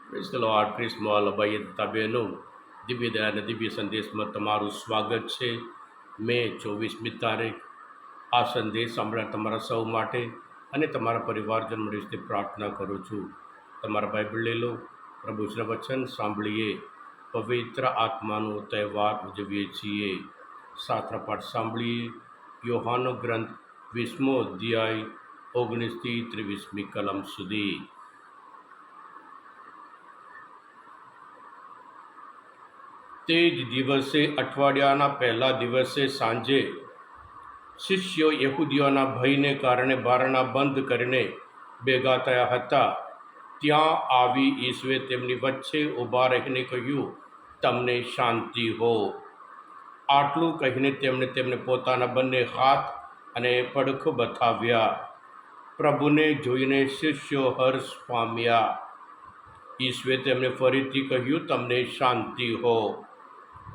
Praise the lord. ક્રિસ્મોલ ભાઈ તથા બહેનો, દિવ્ય દયા અને દિવ્ય સંદેશમાં તમારું સ્વાગત છે. મે 24મી તારીખ. આ સંદેશ સાંભળ્યા તમારા સૌ માટે અને તમારા પરિવારજન માટે પ્રાર્થના કરું છું. તમારા બાઇબલ લઈ લો, પ્રભુના વચન સાંભળીએ. પવિત્ર આત્માનો તહેવાર ઉજવીએ છીએ. શાસ્ત્ર પાઠ સાંભળીએ. યોહાનનો ગ્રંથ 20મો અધ્યાય 19થી 23મી કલમ સુધી. તે જ દિવસે અઠવાડિયાના પહેલા દિવસે સાંજે શિષ્યો યહૂદીઓના ભયને કારણે બારણા બંધ કરીને ભેગા થયા હતા. ત્યાં આવી ઈસુએ તેમની વચ્ચે ઊભા રહીને કહ્યું, તમને શાંતિ હો. આટલું કહીને તેમણે પોતાના બંને હાથ અને પડખો બતાવ્યા. પ્રભુને જોઈને શિષ્યો હર્ષ પામ્યા. ઈસુએ તેમને ફરીથી કહ્યું, તમને શાંતિ હો.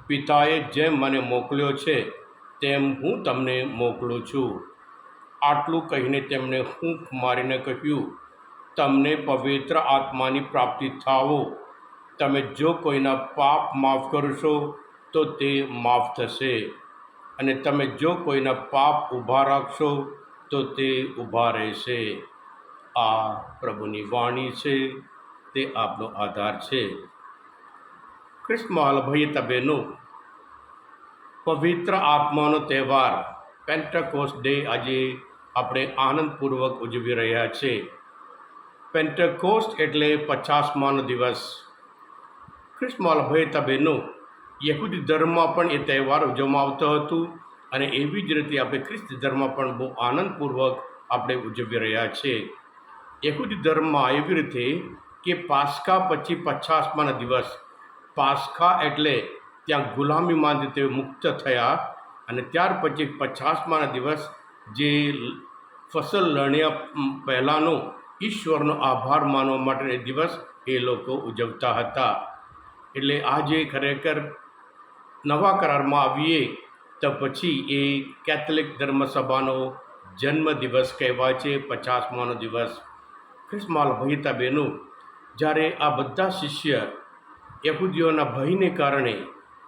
પિતાએ જેમ મને મોકલ્યો છે તેમ હું તમને મોકલું છું. આટલું કહીને તેમણે ફૂંક મારીને કહ્યું, તમને પવિત્ર આત્માની પ્રાપ્તિ થાવો. તમે જો કોઈના પાપ માફ કરશો તો તે માફ થશે, અને તમે જો કોઈના પાપ ઊભા રાખશો તો તે ઊભા રહેશે. આ પ્રભુની વાણી છે, તે આપનો આધાર છે. ક્રિસ્મસ ભાઈ તબેનો, પવિત્ર આત્માનો તહેવાર પેન્ટેકોસ્ટ ડે આજે આપણે આનંદપૂર્વક ઉજવી રહ્યા છીએ. પેન્ટેકોસ્ટ એટલે 50માનો દિવસ. ક્રિસ્મસ ભાઈ તબેનો, યહૂદી ધર્મમાં પણ એ તહેવાર ઉજવવામાં આવતો હતું, અને એવી જ રીતે આપણે ખ્રિસ્તી ધર્મમાં પણ બહુ આનંદપૂર્વક આપણે ઉજવી રહ્યા છીએ. યહૂદી ધર્મમાં એવી રીતે કે પાસ્કા પછી 50માનો દિવસ. પાસ્કા એટલે ત્યાં ગુલામીમાંથી તેઓ મુક્ત થયા, અને ત્યાર પછી 50માનો દિવસ જે ફસલ લણ્યા પહેલાંનો ઈશ્વરનો આભાર માનવા માટેનો દિવસ એ લોકો ઉજવતા હતા. એટલે આજે ખરેખર નવા કરારમાં આવીએ તો પછી એ કેથોલિક ધર્મસભાનો જન્મદિવસ કહેવાય છે, 50માનો દિવસ. ક્રિસ્મસ ભાઈતા બહેનો, જ્યારે આ બધા શિષ્ય યહૂદીઓના ભયને કારણે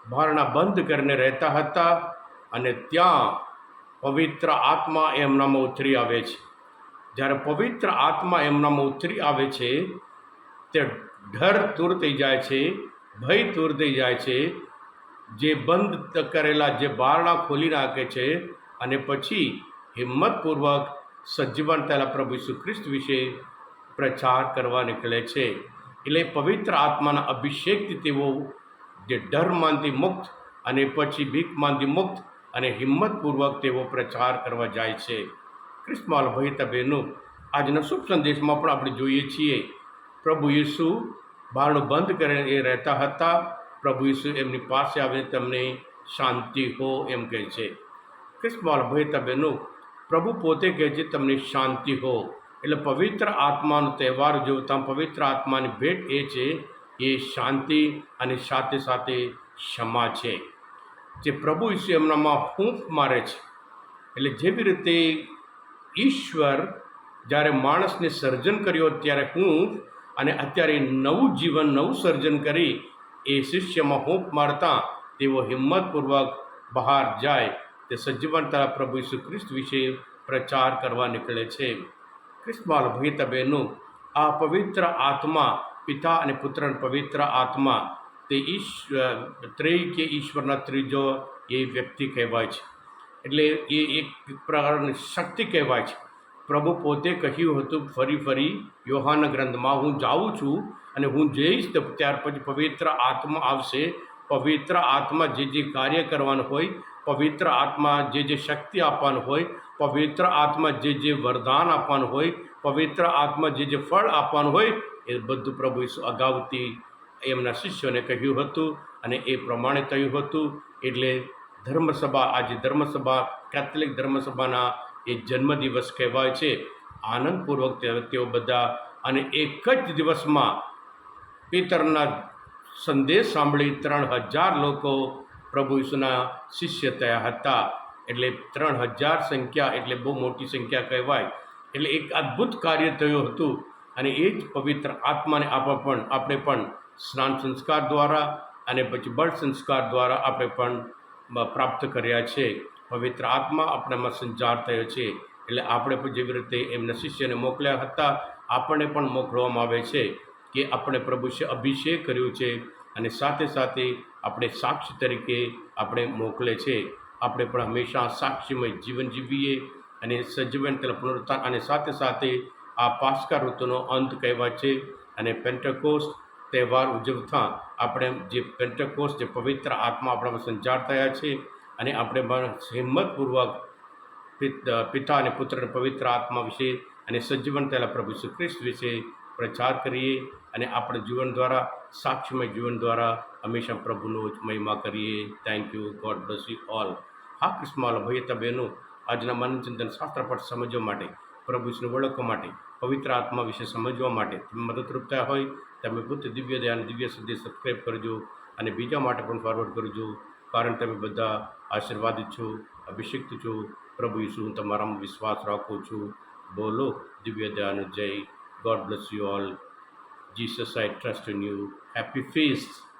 બારણા બંધ કરીને રહેતા હતા, અને ત્યાં પવિત્ર આત્મા એમનામાં ઉતરી આવે છે. જ્યારે પવિત્ર આત્મા એમનામાં ઉતરી આવે છે, તે ડર દૂર થઈ જાય છે, ભય દૂર થઈ જાય છે. જે બંધ કરેલા જે બારણા ખોલી નાખે છે, અને પછી હિંમતપૂર્વક સજીવન થયેલા પ્રભુ ઈસુ ખ્રિસ્ત વિશે પ્રચાર કરવા નીકળે છે. એટલે પવિત્ર આત્માના અભિષેકથી તેઓ જે ડરમાંથી મુક્ત અને પછી ભીખમાંથી મુક્ત અને હિંમતપૂર્વક તેઓ પ્રચાર કરવા જાય છે. ક્રિસ્મસ ભાઈ બહેનો, આજના શુભ સંદેશમાં પણ આપણે જોઈએ છીએ પ્રભુ ઈસુ બારણું બંધ કરીને એ રહેતા હતા. પ્રભુ ઈસુ એમની પાસે આવીને તમને શાંતિ હો એમ કહે છે. ક્રિસ્મસ ભાઈ બહેનો, પ્રભુ પોતે કહે છે તમને શાંતિ હો. એટલે પવિત્ર આત્માનો તહેવાર જોતા પવિત્ર આત્માની ભેટ એ છે, એ શાંતિ અને સાથે સાથે ક્ષમા છે. જે પ્રભુ ઈસુ એમનામાં હૂંફ મારે છે. એટલે જેવી રીતે ઈશ્વર જ્યારે માણસને સર્જન કર્યો ત્યારે હૂંફ, અને અત્યારે નવું જીવન નવું સર્જન કરી એ શિષ્યમાં હૂંફ મારતા તેઓ હિંમતપૂર્વક બહાર જાય, તે સજીવનતા પ્રભુ ઈસુ ખ્રિસ્ત વિશે પ્રચાર કરવા નીકળે છે. ક્રિસ્મસ ભાઈ બહેનો, આ પવિત્ર આત્મા, પિતા અને પુત્ર પવિત્ર આત્મા, તે ઈશ્વરના ત્રીજો એ વ્યક્તિ કહેવાય છે. એટલે એ એક પ્રકારની શક્તિ કહેવાય છે. પ્રભુ પોતે કહ્યું હતું ફરી યોહાનના ગ્રંથમાં, હું જાઉં છું અને હું જઈશ તો ત્યાર પછી પવિત્ર આત્મા આવશે. પવિત્ર આત્મા જે કાર્ય કરવાનું હોય, પવિત્ર આત્મા જે શક્તિ આપવાનું હોય, પવિત્ર આત્મા જે વરદાન આપવાનું હોય, પવિત્ર આત્મા જે ફળ આપવાનું હોય, એ બધું પ્રભુ ઈસુ અગાઉથી એમના શિષ્યોને કહ્યું હતું, અને એ પ્રમાણે થયું હતું. એટલે ધર્મસભા, આજે ધર્મસભા કેથોલિક ધર્મસભાના એ જન્મદિવસ કહેવાય છે. આનંદપૂર્વક તેઓ બધા અને એક જ દિવસમાં પિતરના સંદેશ સાંભળી 3000 લોકો પ્રભુ ઈસુના શિષ્ય થયા હતા. એટલે 3000 સંખ્યા એટલે બહુ મોટી સંખ્યા કહેવાય. એટલે એક અદ્ભુત કાર્ય થયું હતું. અને એ જ પવિત્ર આત્માને આપણે પણ સ્નાન સંસ્કાર દ્વારા અને પછી બળ સંસ્કાર દ્વારા આપણે પણ પ્રાપ્ત કર્યા છે. પવિત્ર આત્મા આપણામાં સંચાર થયો છે. એટલે આપણે પણ જેવી રીતે એમના શિષ્યને મોકલ્યા હતા, આપણને પણ મોકલવામાં આવે છે કે આપણે પ્રભુ અભિષેક કર્યું છે અને સાથે સાથે આપણે સાક્ષી તરીકે આપણે મોકલે છે. આપણે પણ હંમેશા સાક્ષીમય જીવન જીવીએ અને સજીવન તરફ પુનરુત્થાન અને સાથે સાથે આ પાસ્કા ઋતુનો અંત કહેવાય છે. અને પેન્ટેકોસ્ટ તહેવાર ઉજવતા આપણે જે પેન્ટેકોસ્ટ જે પવિત્ર આત્મા આપણામાં સંચાર થયા છે અને આપણે પણ હિંમતપૂર્વક પિતા અને પુત્ર અને પવિત્ર આત્મા વિશે અને સજીવન થયેલા પ્રભુ ઈસુ ખ્રિસ્ત વિશે પ્રચાર કરીએ અને આપણા જીવન દ્વારા સાક્ષીમય જીવન દ્વારા હંમેશા પ્રભુનો જ મહિમા કરીએ. Thank you. God bless you all. હા કૃષ્ણવાલા ભાઈ બહેનો, આજના મનચિંતન શાસ્ત્ર પાઠ સમજવા માટે, પ્રભુ ઈસુને ઓળખવા માટે, પવિત્ર આત્મા વિશે સમજવા માટે તમે મદદરૂપ થયા હોય, તમે બુદ્ધ દિવ્ય દયા દિવ્ય સિદ્ધિ સબસ્ક્રાઈબ કરજો અને બીજા માટે પણ ફોરવર્ડ કરજો. કારણ તમે બધા આશીર્વાદિત છો, અભિષિક્ત છો. પ્રભુ ઈસુ હું તમારામાં વિશ્વાસ રાખું છું. બોલો દિવ્ય દયાનું જય. God bless you all. Jesus I trust in you. Happy feast.